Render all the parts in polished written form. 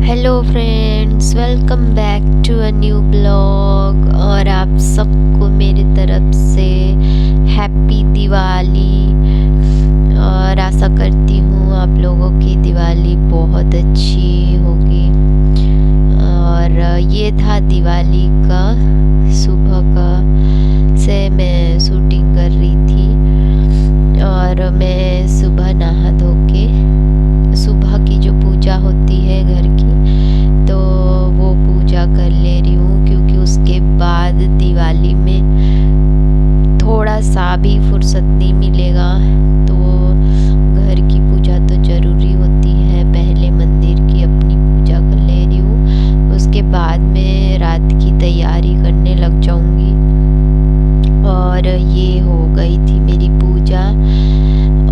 Hello friends, welcome back to a new blog. और आप सबको मेरी तरफ से हैप्पी दिवाली। और आशा करती हूँ आप लोगों की दिवाली बहुत अच्छी होगी। और ये था दिवाली का सुबह का से मैं शूटिंग कर रही थी। और मैं सुबह नहा धो के सुबह की जो पूजा होती है घर की, तो वो पूजा कर ले रही हूँ, क्योंकि उसके बाद दिवाली में थोड़ा सा भी फुर्सत नहीं मिलेगा। तो घर की पूजा तो ज़रूरी होती है। पहले मंदिर की अपनी पूजा कर ले रही हूँ, उसके बाद में रात की तैयारी करने लग जाऊँगी। और ये हो गई थी मेरी पूजा।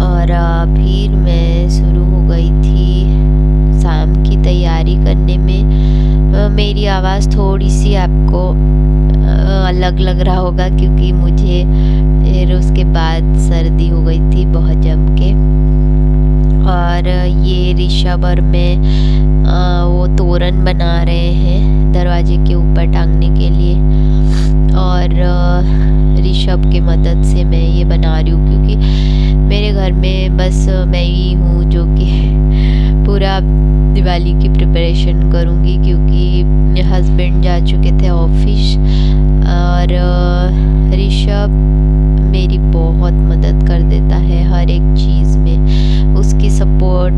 और फिर मैं शुरू हो गई थी शाम की तैयारी करने में। मेरी आवाज़ थोड़ी सी आपको अलग लग रहा होगा, क्योंकि मुझे फिर उसके बाद सर्दी हो गई थी बहुत जम के। और ये ऋषभ और मैं वो तोरण बना रहे हैं दरवाजे के ऊपर टांगने के लिए। और ऋषभ के मदद से मैं ये बना रही हूँ, क्योंकि मेरे घर में बस मैं ही हूँ जो कि पूरा दिवाली की प्रिपरेशन करूँगी, क्योंकि हस्बैंड जा चुके थे ऑफिस। और ऋषभ मेरी बहुत मदद कर देता है हर एक चीज़ में। उसकी सपोर्ट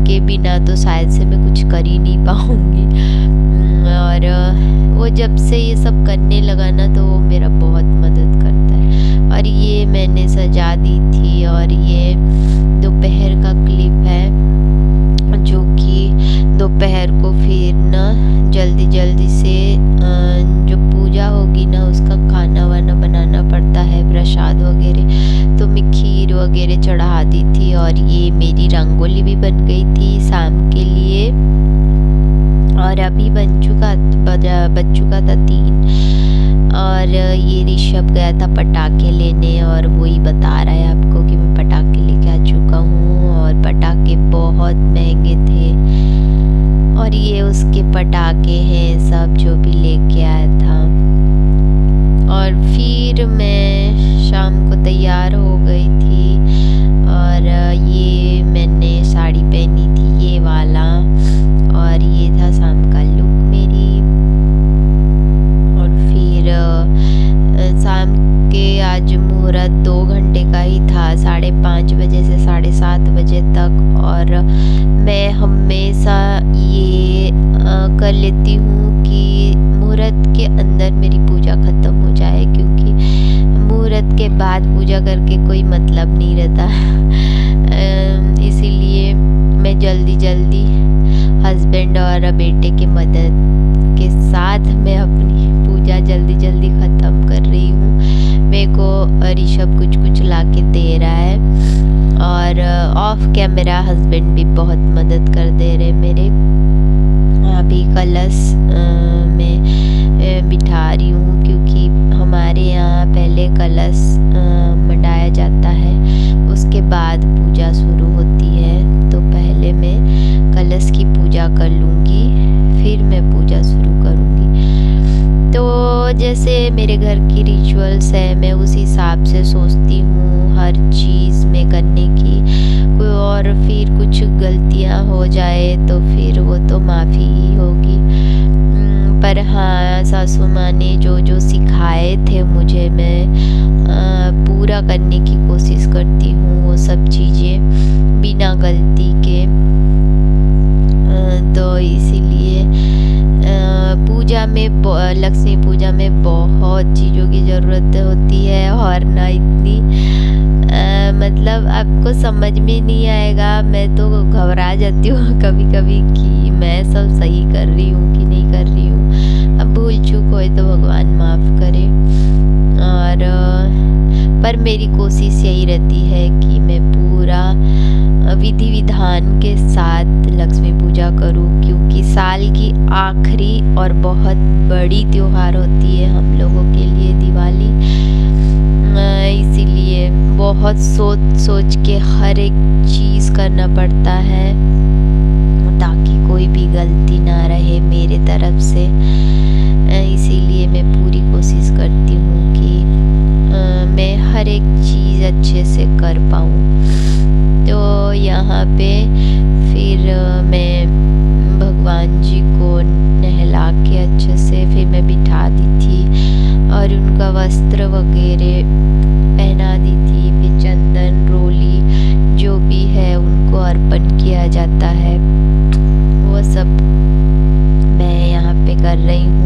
के बिना तो शायद से मैं कुछ कर ही नहीं पाऊँगी। और वो जब से ये सब करने लगा ना, तो वो मेरा बहुत मदद करता है। और ये मैंने सजा दी थी। और ये दोपहर का क्लिप है, जो कि दोपहर को फिर ना जल्दी जल्दी से जो पूजा होगी ना, उसका खाना वाना बनाना पड़ता है, प्रसाद वगैरह। तो मैं खीर वगैरह चढ़ा दी थी। और ये मेरी रंगोली भी बन गई थी शाम के लिए। और अभी बज चुका था 3। और ये ऋषभ गया था पटाखे लेने, और वही बता रहा है आपको कि मैं पटाखे लेके आ चुका हूँ। और पटाखे बहुत महंगे थे। और ये उसके पटाखे हैं सब जो भी लेके आया था। और फिर मैं शाम को तैयार हो गई थी। और ये मैंने साड़ी पहनी थी, ये वाला। और ये था शाम का लुक मेरी। और फिर शाम के आज मुहूर्त 2 घंटे का ही था, 5:30 बजे से 7:30 बजे तक। और मैं हमेशा ये कर लेती हूँ कि मुहूर्त के अंदर मेरी पूजा ख़त्म हो जाए, क्योंकि मुहूर्त के बाद पूजा करके कोई मतलब नहीं रहता। इसीलिए मैं जल्दी जल्दी हस्बैंड और बेटे की मदद के साथ मैं अपनी पूजा जल्दी जल्दी ख़त्म कर रही हूँ। मेरे को ऋषभ कुछ कुछ ला के दे रहा है। और ऑफ कैमरा हस्बैंड भी बहुत मदद कर दे रहे मेरे। अभी कलश में बिठा रही हूँ, क्योंकि हमारे यहाँ पहले कलश मंडाया जाता है, उसके बाद पूजा शुरू होती है। तो पहले मैं कलश की पूजा कर लूँगी, फिर मैं पूजा शुरू करूँगी। तो जैसे मेरे घर की रिचुअल्स है, मैं उस हिसाब से सोचती हूँ हर चीज़ में करने की। और फिर कुछ गलतियाँ हो जाए तो फिर वो तो माफ़ी ही होगी। पर हाँ, सासू माँ ने जो जो सिखाए थे मुझे, मैं पूरा करने की कोशिश करती हूँ वो सब चीज़ें बिना गलती के। तो इसीलिए पूजा में लक्ष्मी पूजा में बहुत चीज़ों की ज़रूरत होती है। और ना इतनी मतलब आपको समझ में नहीं आएगा। मैं तो घबरा जाती हूँ कभी कभी कि मैं सब सही कर रही हूँ कि नहीं कर रही हूँ। अब भूल चूक होए तो भगवान माफ़ करे। और पर मेरी कोशिश यही रहती है कि मैं पूरा विधि विधान के साथ लक्ष्मी पूजा करूं, क्योंकि साल की आखिरी और बहुत बड़ी त्योहार होती है हम लोगों के लिए दिवाली। इसीलिए बहुत सोच सोच के हर एक चीज़ करना पड़ता है, ताकि कोई भी गलती ना रहे। कर पाऊँ। तो यहाँ पे फिर मैं भगवान जी को नहला के अच्छे से फिर मैं बिठा दी थी और उनका वस्त्र वगैरह पहना दी थी। फिर चंदन रोली जो भी है उनको अर्पण किया जाता है, वो सब मैं यहाँ पे कर रही हूँ।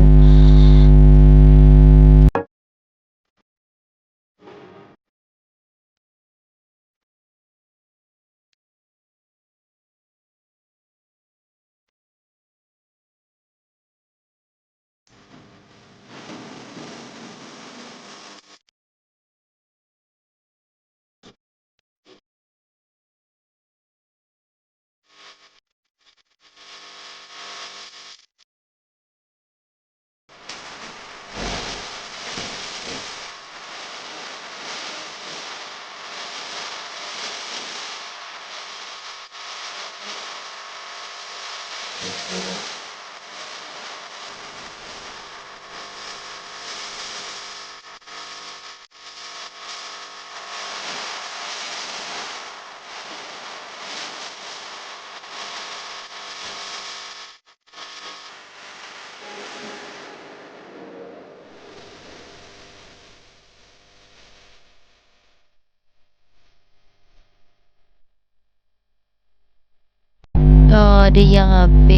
और यहाँ पे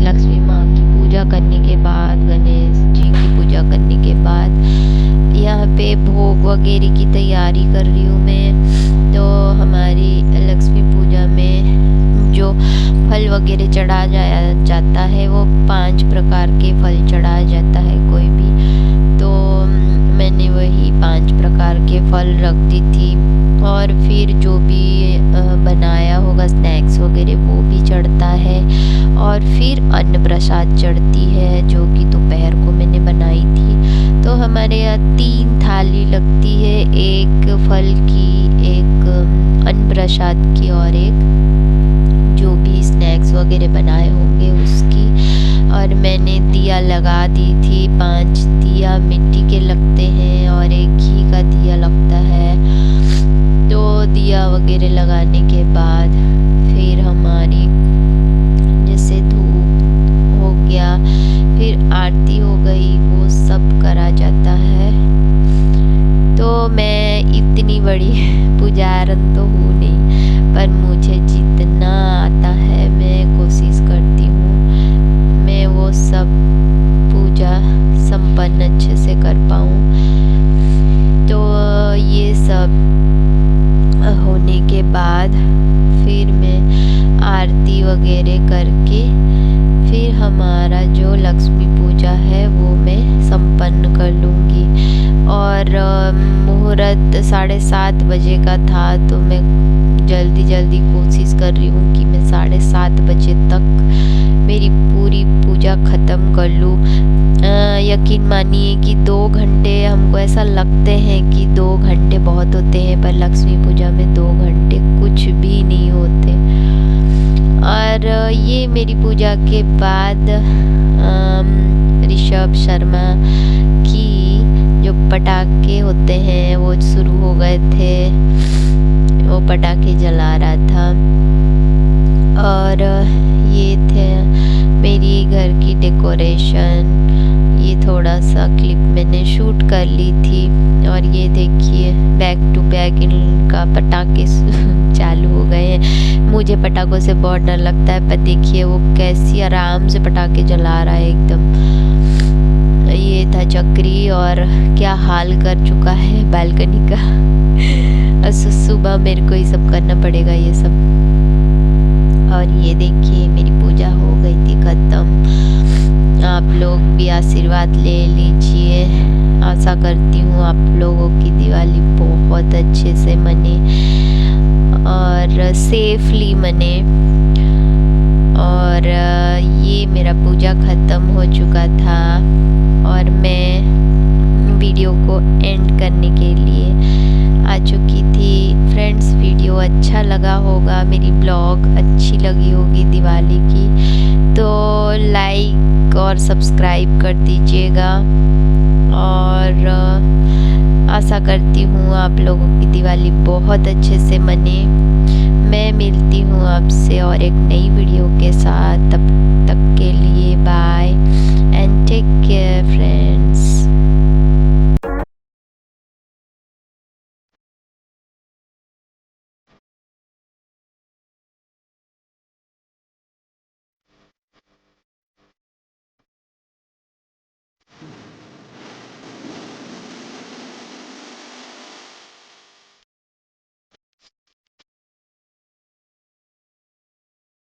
लक्ष्मी माँ की पूजा करने के बाद, गणेश जी की पूजा करने के बाद यहाँ पे भोग वगैरह की तैयारी कर रही हूँ मैं। तो हमारी लक्ष्मी पूजा में जो फल वगैरह चढ़ा जाता है वो 5 प्रकार के फल चढ़ाया जाता है कोई भी। तो मैंने वही 5 प्रकार के फल रख दी थी और फिर जो भी बनाया होगा स्नैक्स वगैरह वो भी चढ़ता है और फिर अन्न प्रसाद चढ़ती है जो कि दोपहर को मैंने बनाई थी। तो हमारे यहाँ 3 थाली लगती है, एक फल की, एक अन्न प्रसाद की और एक जो भी स्नैक्स वगैरह बनाए होंगे उसकी। और मैंने दिया लगा दी थी, 5 दिया मिट्टी के लगते हैं और एक घी का दिया लगता है। तो दिया वगैरह लगाने के बाद फिर हमारी जैसे धूप हो गया, फिर आरती हो गई, वो सब करा जाता है। तो मैं इतनी बड़ी पुजारन तो हूँ नहीं, पर मुझे जितना आता है मैं कोशिश करती हूँ मैं वो सब पूजा संपन्न अच्छे से कर पाऊँ। तो ये सब होने के बाद फिर मैं आरती वगैरह करके फिर हमारा जो लक्ष्मी पूजा है वो मैं संपन्न कर लूँगी। और मुहूर्त 7:30 बजे का था, तो मैं जल्दी कोशिश कर रही हूँ कि मैं 7:30 बजे तक मेरी पूरी पूजा ख़त्म कर लूँ। यकीन मानिए कि 2 घंटे हमको ऐसा लगते हैं कि 2 घंटे बहुत होते हैं, पर लक्ष्मी पूजा में 2 घंटे कुछ भी नहीं होते। और ये मेरी पूजा के बाद ऋषभ शर्मा की जो पटाखे होते हैं वो शुरू हो गए थे, वो पटाखे जला रहा था। और ये थे मेरी घर की डेकोरेशन, ये थोड़ा सा क्लिप मैंने शूट कर ली थी। और ये देखिए बैक टू बैक इनका पटाखे चालू हो गए हैं। मुझे पटाखों से बहुत डर लगता है, पर देखिए वो कैसी आराम से पटाखे जला रहा है एकदम। ये था चक्री और क्या हाल कर चुका है बालकनी का। सुबह मेरे को ये सब करना पड़ेगा ये सब। और ये देखिए मेरी पूजा हो गई थी ख़त्म। आप लोग भी आशीर्वाद ले लीजिए। आशा करती हूँ आप लोगों की दिवाली बहुत अच्छे से मने और सेफली मने। और ये मेरा पूजा ख़त्म हो चुका था और मैं वीडियो को एंड करने के लिए आ चुकी थी। फ्रेंड्स, वीडियो अच्छा लगा होगा, मेरी ब्लॉग अच्छी लगी होगी दिवाली की, तो लाइक और सब्सक्राइब कर दीजिएगा। और आशा करती हूँ आप लोगों की दिवाली बहुत अच्छे से मने। मैं मिलती हूँ आपसे और एक नई वीडियो के साथ, तब तक के लिए bye and take care friends.